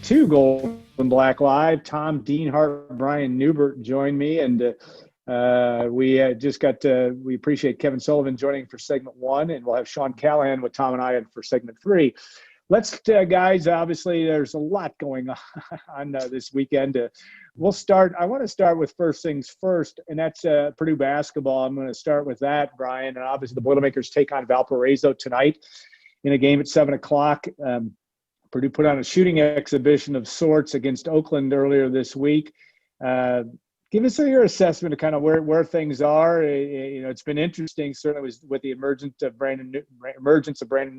to Gold and Black Live. Tom Dienhart, Brian Neubert joined me, and we we appreciate Kevin Sullivan joining for segment 1, and we'll have Sean Callahan with Tom and I for segment 3. Let's, guys, obviously there's a lot going on this weekend. We'll start. I want to start with first things first, and that's Purdue basketball. I'm going to start with that, Brian. And obviously the Boilermakers take on Valparaiso tonight in a game at 7 o'clock. Purdue put on a shooting exhibition of sorts against Oakland earlier this week. Give us your assessment of kind of where things are. It's been interesting, certainly with the emergence of Brandon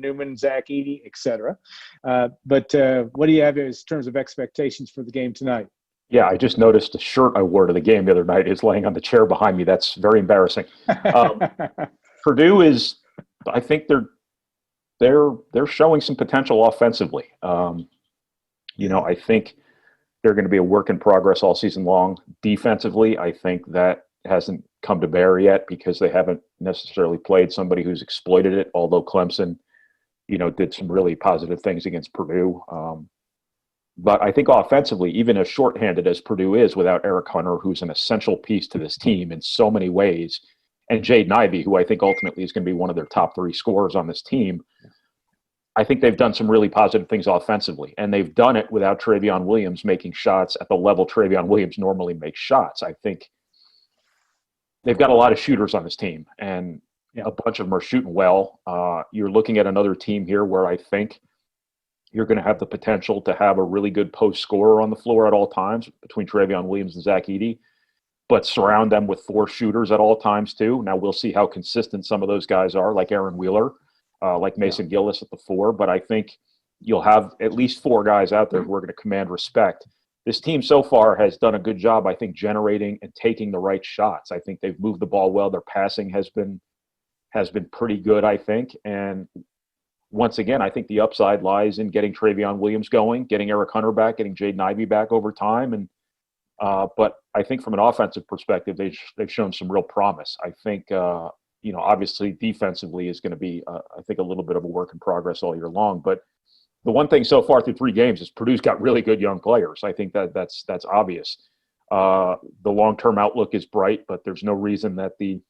Newman, Zach Edey, et cetera. But what do you have in terms of expectations for the game tonight? Yeah, I just noticed the shirt I wore to the game the other night is laying on the chair behind me. That's very embarrassing. Purdue is, I think they're showing some potential offensively. I think they're going to be a work in progress all season long. Defensively, I think that hasn't come to bear yet because they haven't necessarily played somebody who's exploited it, although Clemson, did some really positive things against Purdue. But I think offensively, even as shorthanded as Purdue is without Eric Hunter, who's an essential piece to this team in so many ways, and Jaden Ivey, who I think ultimately is going to be one of their top 3 scorers on this team, I think they've done some really positive things offensively, and they've done it without Travion Williams making shots at the level Travion Williams normally makes shots. I think they've got a lot of shooters on this team, and a bunch of them are shooting well. You're looking at another team here where I think you're going to have the potential to have a really good post scorer on the floor at all times between Travion Williams and Zach Edey, but surround them with 4 shooters at all times too. Now we'll see how consistent some of those guys are, like Aaron Wheeler, like Mason Gillis at the 4, but I think you'll have at least 4 guys out there who are going to command respect. This team so far has done a good job, I think, generating and taking the right shots. I think they've moved the ball well. Their passing has been pretty good, I think. And once again, I think the upside lies in getting Travion Williams going, getting Eric Hunter back, getting Jaden Ivey back over time. And but I think from an offensive perspective, they've shown some real promise. I think obviously defensively is going to be, I think, a little bit of a work in progress all year long. But the one thing so far through 3 games is Purdue's got really good young players. I think that's obvious. The long-term outlook is bright, but there's no reason that the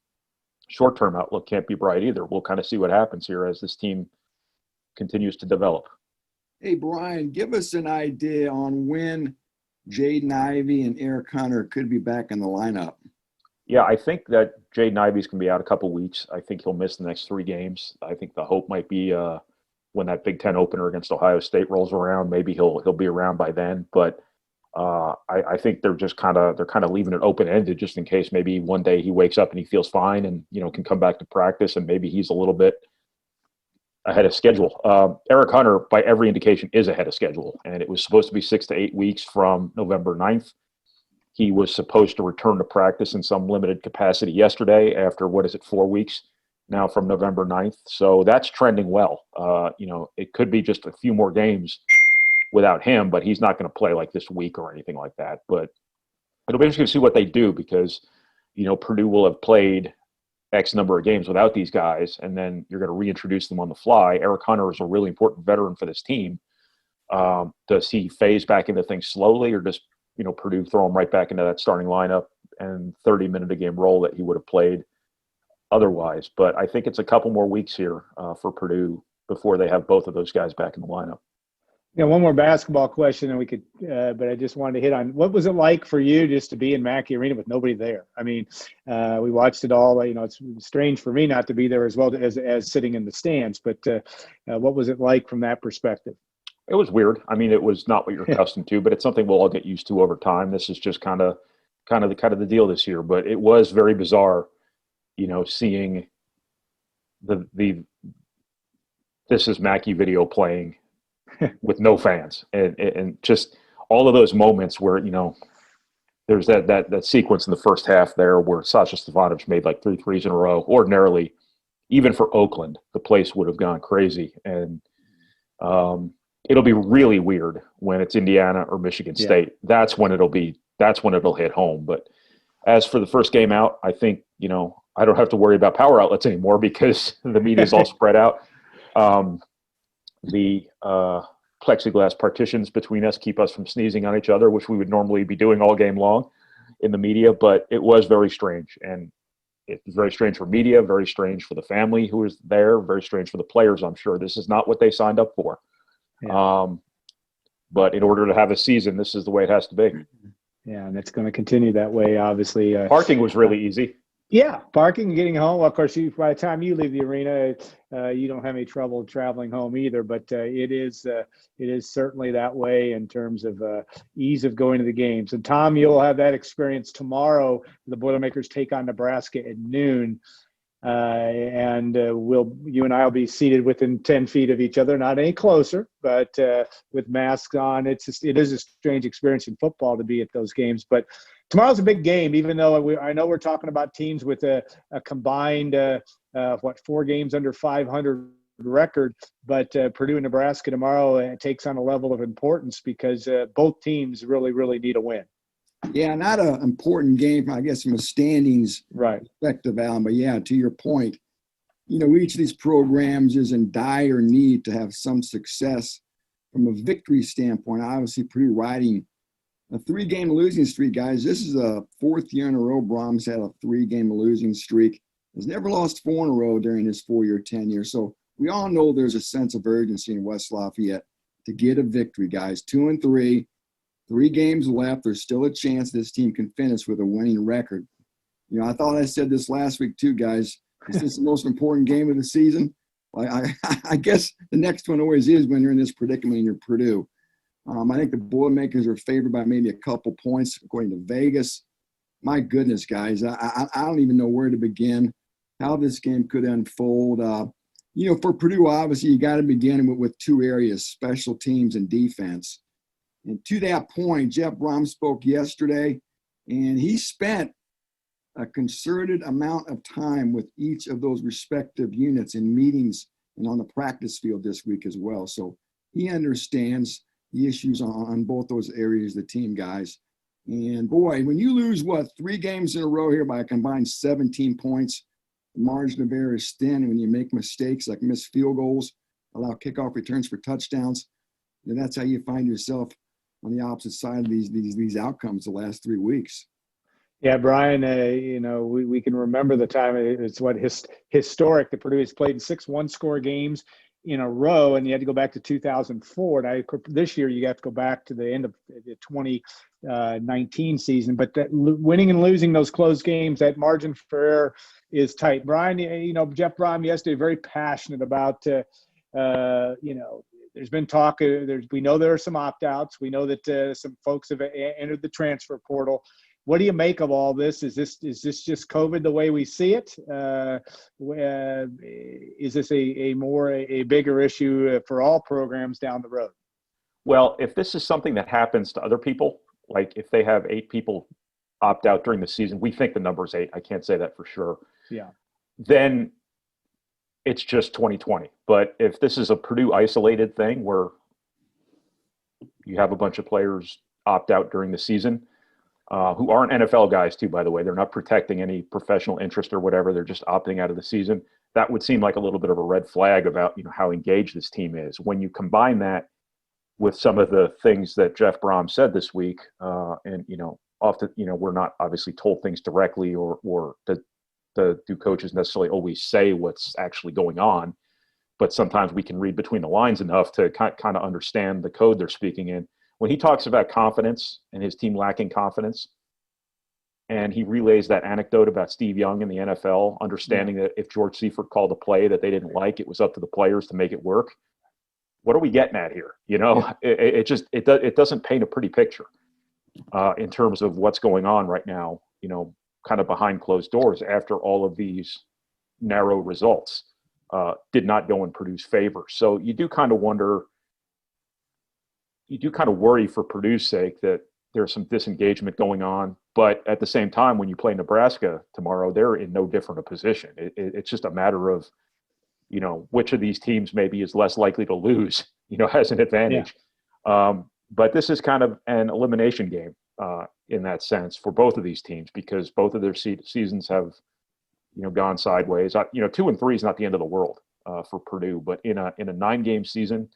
short-term outlook can't be bright either. We'll kind of see what happens here as this team continues to develop. Hey, Brian, give us an idea on when Jaden Ivey and Eric Hunter could be back in the lineup. Yeah, I think that Jaden Ivey's going to be out a couple weeks. I think he'll miss the next 3 games. I think the hope might be when that Big Ten opener against Ohio State rolls around, maybe he'll be around by then. But I think they're kind of leaving it open ended just in case maybe one day he wakes up and he feels fine and can come back to practice and maybe he's a little bit ahead of schedule. Eric Hunter, by every indication, is ahead of schedule, and it was supposed to be 6 to 8 weeks from November 9th. He was supposed to return to practice in some limited capacity yesterday after, 4 weeks now from November 9th. So that's trending well. It could be just a few more games without him, but he's not going to play like this week or anything like that. But it'll be interesting to see what they do because, Purdue will have played X number of games without these guys, and then you're going to reintroduce them on the fly. Eric Hunter is a really important veteran for this team. Does he phase back into things slowly, or does Purdue throw him right back into that starting lineup and 30-minute a game role that he would have played otherwise? But I think it's a couple more weeks here for Purdue before they have both of those guys back in the lineup. One more basketball question, and we could, but I just wanted to hit on what was it like for you just to be in Mackey Arena with nobody there? I mean, we watched it all. It's strange for me not to be there as well as sitting in the stands. But what was it like from that perspective? It was weird. I mean, it was not what you're accustomed to, but it's something we'll all get used to over time. This is just kind of the deal this year. But it was very bizarre, seeing the This Is Mackey video playing with no fans, and just all of those moments where there's that sequence in the first half there where Sasha Stefanovic made like 3 threes in a row. Ordinarily, even for Oakland, the place would have gone crazy, and it'll be really weird when it's Indiana or Michigan State. That's when it'll hit home. But as for the first game out, I think I don't have to worry about power outlets anymore because the media's all spread out. plexiglass partitions between us, keep us from sneezing on each other, which we would normally be doing all game long in the media. But it was very strange. And it was very strange for media, very strange for the family who was there, very strange for the players, I'm sure. This is not what they signed up for. Yeah. But in order to have a season, this is the way it has to be. Yeah, and it's going to continue that way, obviously. Parking was really easy. Yeah, parking and getting home. Well, of course, by the time you leave the arena, you don't have any trouble traveling home either. But it is certainly that way in terms of ease of going to the games. And Tom, you'll have that experience tomorrow. The Boilermakers take on Nebraska at noon, and you and I will be seated within 10 feet of each other, not any closer, but with masks on. It is a strange experience in football to be at those games, but. Tomorrow's a big game, even though I know we're talking about teams with a combined, 4 games under 500 record. But Purdue and Nebraska tomorrow takes on a level of importance because both teams really, really need a win. Yeah, not an important game, I guess, from a standings perspective, Alan. But, yeah, to your point, each of these programs is in dire need to have some success from a victory standpoint. Obviously, Purdue riding a 3-game losing streak, guys. This is a 4th year in a row Brahms had a 3-game losing streak. Has never lost 4 in a row during his 4-year tenure. So we all know there's a sense of urgency in West Lafayette to get a victory, guys. 2-3, 3 games left. There's still a chance this team can finish with a winning record. I thought I said this last week too, guys. Is this the most important game of the season? I guess the next one always is when you're in this predicament and you're Purdue. I think the Boilermakers are favored by maybe a couple points according to Vegas. My goodness, guys, I don't even know where to begin, how this game could unfold. For Purdue, obviously, you got to begin with 2 areas, special teams and defense. And to that point, Jeff Brom spoke yesterday, and he spent a concerted amount of time with each of those respective units in meetings and on the practice field this week as well. So he understands the issues on both those areas of the team, guys. And boy, when you lose 3 games in a row here by a combined 17 points, the margin of error is thin. And when you make mistakes like miss field goals, allow kickoff returns for touchdowns, that's how you find yourself on the opposite side of these outcomes the last 3 weeks. Yeah, Brian, we can remember the time. It's historic that Purdue has played in 6 one-score games in a row, and you had to go back to 2004. And this year you have to go back to the end of the 2019 season. But that winning and losing those close games, that margin for error is tight. Brian, Jeff Brom yesterday very passionate about. There's been talk. We know there are some opt-outs. We know that some folks have entered the transfer portal. What do you make of all this? Is this just COVID the way we see it? Is this a bigger issue for all programs down the road? Well, if this is something that happens to other people, like if they have 8 people opt out during the season, we think the number is 8. I can't say that for sure. Yeah. Then it's just 2020. But if this is a Purdue isolated thing where you have a bunch of players opt out during the season, who aren't NFL guys too, by the way. They're not protecting any professional interest or whatever. They're just opting out of the season. That would seem like a little bit of a red flag about, how engaged this team is. When you combine that with some of the things that Jeff Brom said this week, and, often, we're not obviously told things directly or do coaches necessarily always say what's actually going on, but sometimes we can read between the lines enough to kind of understand the code they're speaking in. When he talks about confidence and his team lacking confidence, and he relays that anecdote about Steve Young in the NFL, understanding that if George Seifert called a play that they didn't like, it was up to the players to make it work. What are we getting at here? It doesn't paint a pretty picture in terms of what's going on right now, kind of behind closed doors after all of these narrow results did not go in Purdue's favor. So you do kind of wonder. You do kind of worry for Purdue's sake that there's some disengagement going on. But at the same time, when you play Nebraska tomorrow, they're in no different a position. It's just a matter of, which of these teams maybe is less likely to lose, has an advantage. Yeah. But this is kind of an elimination game in that sense for both of these teams because both of their seasons have, gone sideways. 2-3 is not the end of the world for Purdue, but in a 9-game season,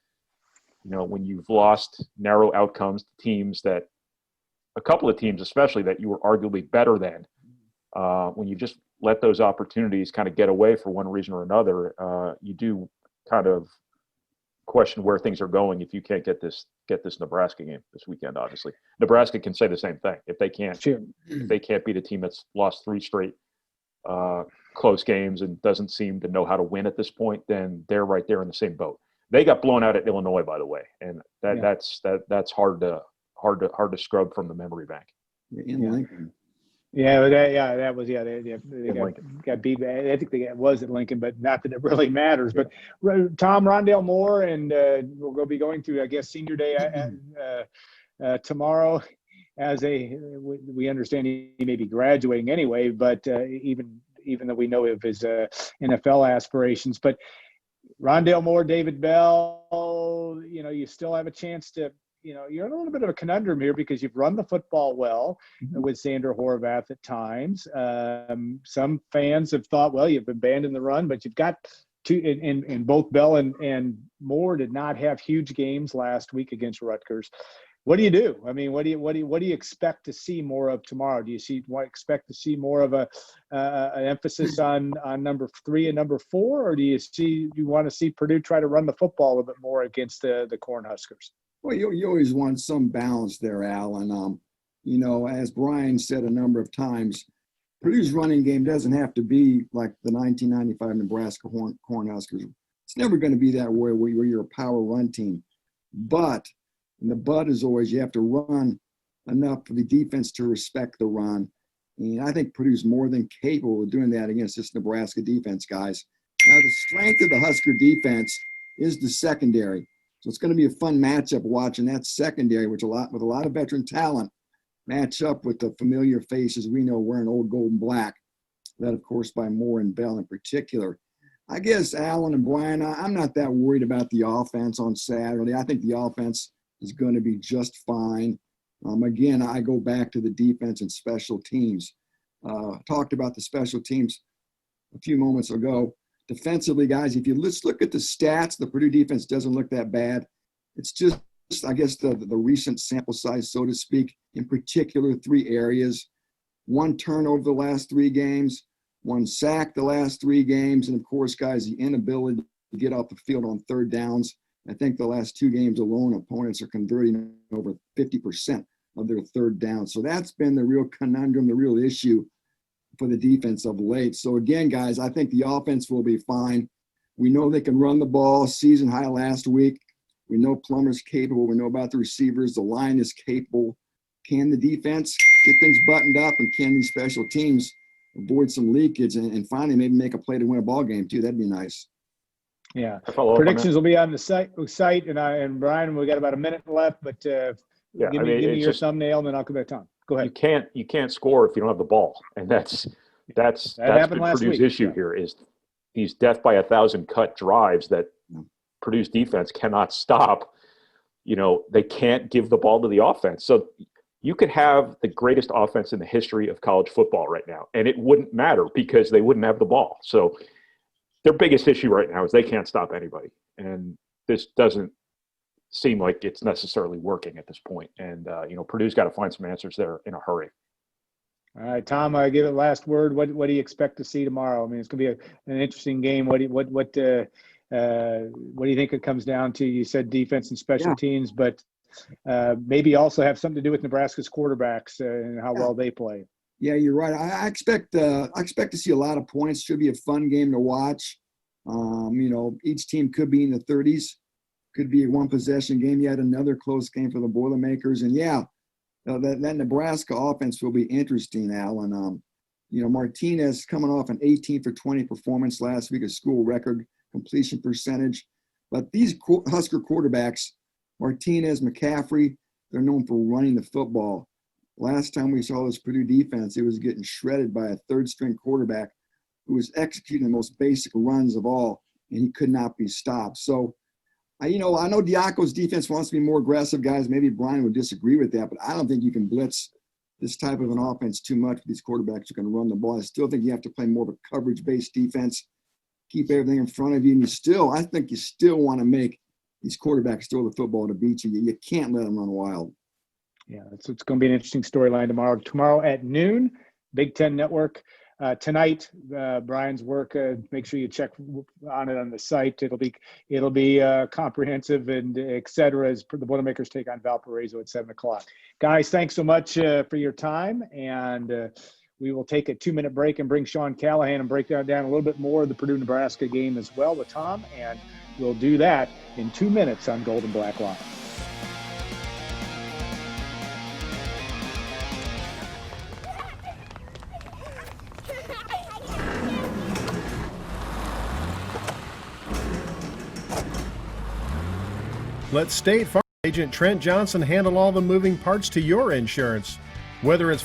when you've lost narrow outcomes to teams that, a couple of teams especially, that you were arguably better than, when you just let those opportunities kind of get away for one reason or another, you do kind of question where things are going if you can't get this Nebraska game this weekend. Obviously, Nebraska can say the same thing. If they can't beat a team that's lost 3 straight close games and doesn't seem to know how to win at this point, then they're right there in the same boat. They got blown out at Illinois, by the way, and that's hard to scrub from the memory bank. In Lincoln. That was they got beat. I think it was at Lincoln, but not that it really matters. But Tom, Rondale Moore, and we're going to be going through, I guess, senior day tomorrow. We understand he may be graduating anyway, but even though we know of his NFL aspirations, but Rondale Moore, David Bell, you still have a chance to. You're in a little bit of a conundrum here because you've run the football well with Xander Horvath at times. Some fans have thought, well, you've abandoned the run, but you've got two. And both Bell and Moore did not have huge games last week against Rutgers. What do you do? I mean, what do you expect to see more of tomorrow? Do you expect to see more of an emphasis on number 3 and number 4, or do you want to see Purdue try to run the football a little bit more against the Cornhuskers? Well, you always want some balance there, Al. And, as Brian said a number of times, Purdue's running game doesn't have to be like the 1995 Nebraska Cornhuskers. It's never going to be that way where you're a power run team. But, and the but is always you have to run enough for the defense to respect the run. And I think Purdue's more than capable of doing that against this Nebraska defense, guys. Now, the strength of the Husker defense is the secondary. So it's going to be a fun matchup watching that secondary, with a lot of veteran talent, match up with the familiar faces we know wearing old gold and black, led, of course, by Moore and Bell in particular. I guess, Alan and Brian, I'm not that worried about the offense on Saturday. I think the offense is going to be just fine. Again, I go back to the defense and special teams. Talked about the special teams a few moments ago. Defensively, guys, let's look at the stats, the Purdue defense doesn't look that bad. It's just, I guess, the recent sample size, so to speak, in particular 3 areas. 1 turnover the last 3 games, 1 sack the last 3 games, and, of course, guys, the inability to get off the field on 3rd downs. I think the last 2 games alone, opponents are converting over 50% of their 3rd down. So that's been the real conundrum, the real issue for the defense of late. So again, guys, I think the offense will be fine. We know they can run the ball, season high last week. We know Plummer's capable. We know about the receivers. The line is capable. Can the defense get things buttoned up, and can these special teams avoid some leakage and finally maybe make a play to win a ball game too? That'd be nice. Yeah. Predictions will be on the site, and Brian, we got about a minute left, but give me your thumbnail, and then I'll come back to Tom. Go ahead. You can't score if you don't have the ball, and that's been Purdue's issue here, is these death by 1,000 cut drives that Purdue's defense cannot stop. They can't give the ball to the offense. So you could have the greatest offense in the history of college football right now, and it wouldn't matter because they wouldn't have the ball. So their biggest issue right now is they can't stop anybody, and this doesn't seem like it's necessarily working at this point. And, Purdue's got to find some answers there in a hurry. All right, Tom, I give it last word. What do you expect to see tomorrow? I mean, it's going to be an interesting game. What do you think it comes down to? You said defense and special teams, but maybe also have something to do with Nebraska's quarterbacks and how well they play. Yeah, you're right. I expect to see a lot of points. Should be a fun game to watch. Each team could be in the 30s. Could be a 1-possession game. You had another close game for the Boilermakers. And, that Nebraska offense will be interesting, Alan. Martinez coming off an 18 for 20 performance last week, a school record completion percentage. But these Husker quarterbacks, Martinez, McCaffrey, they're known for running the football. Last time we saw this Purdue defense, it was getting shredded by a 3rd-string quarterback who was executing the most basic runs of all, and he could not be stopped. So, I know Diaco's defense wants to be more aggressive, guys. Maybe Brian would disagree with that, but I don't think you can blitz this type of an offense too much with these quarterbacks who can run the ball. I still think you have to play more of a coverage-based defense, keep everything in front of you, and I think you still want to make these quarterbacks throw the football to beat you. You can't let them run wild. Yeah, it's going to be an interesting storyline tomorrow. Tomorrow at noon, Big Ten Network. Tonight, Brian's work. Make sure you check on it on the site. It'll be comprehensive and et cetera, as the Boilermakers take on Valparaiso at 7:00. Guys, thanks so much for your time, and we will take a 2-minute break and bring Sean Callahan and break down a little bit more of the Purdue-Nebraska game as well with Tom, and we'll do that in 2 minutes on Gold and Black Live. Let State Farm agent Trent Johnson handle all the moving parts to your insurance. Whether it's